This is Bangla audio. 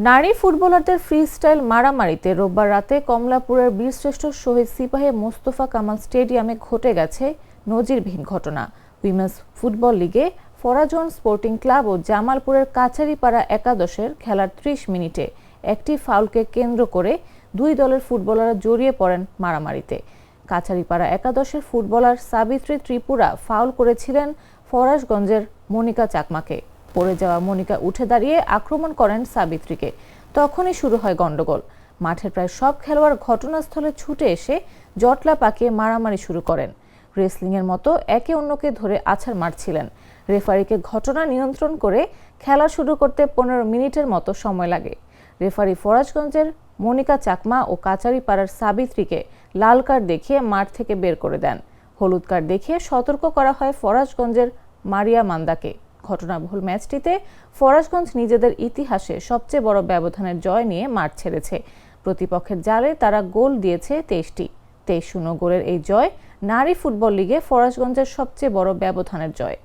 নারী ফুটবলারদের ফ্রিস্টাইল মারামারিতে রোববার রাতে কমলাপুরের বীরশ্রেষ্ঠ শহীদ সিপাহী মোস্তফা কামাল স্টেডিয়ামে ঘটে গেছে নজিরবিহীন ঘটনা। উইমেন্স ফুটবল লিগে ফরাজোন স্পোর্টিং ক্লাব ও জামালপুরের কাছারিপাড়া একাদশের খেলার ৩০ মিনিটে একটি ফাউলকে কেন্দ্র করে দুই দলের ফুটবলাররা জড়িয়ে পড়েন মারামারিতে। কাছারিপাড়া একাদশের ফুটবলার সাবিত্রী ত্রিপুরা ফাউল করেছিলেন ফরাজগঞ্জের মনিকা চাকমাকে। পড়ে যাওয়া মনিকা উঠে দাঁড়িয়ে আক্রমণ করেন সাবিত্রীকে। তখনই শুরু হয় গন্ডগোল। মাঠের প্রায় সব খেলোয়াড় ঘটনাস্থলে ছুটে এসে জটলা পাকিয়ে মারামারি শুরু করেন। রেসলিংয়ের মতো একে অন্যকে ধরে আছাড় মারছিলেন। রেফারিকে ঘটনা নিয়ন্ত্রণ করে খেলা শুরু করতে ১৫ মিনিটের মতো সময় লাগে। রেফারি ফরাজগঞ্জের মনিকা চাকমা ও কাচারিপাড়ার সাবিত্রীকে লাল কার্ড দেখিয়ে মাঠ থেকে বের করে দেন। হলুদ কার্ড দেখিয়ে সতর্ক করা হয় ফরাজগঞ্জের মারিয়া মান্দাকে। ঘটনাবহুল ম্যাচটিতে ফরাজগঞ্জ নিজেদের ইতিহাসে সবচেয়ে বড় ব্যবধানের জয় নিয়ে মাঠ ছেড়েছে। প্রতিপক্ষের জালে তারা গোল দিয়েছে ২৩টি। ২৩-০ গোলের এই জয় নারী ফুটবল লিগে ফরাজগঞ্জের সবচেয়ে বড় ব্যবধানের জয়।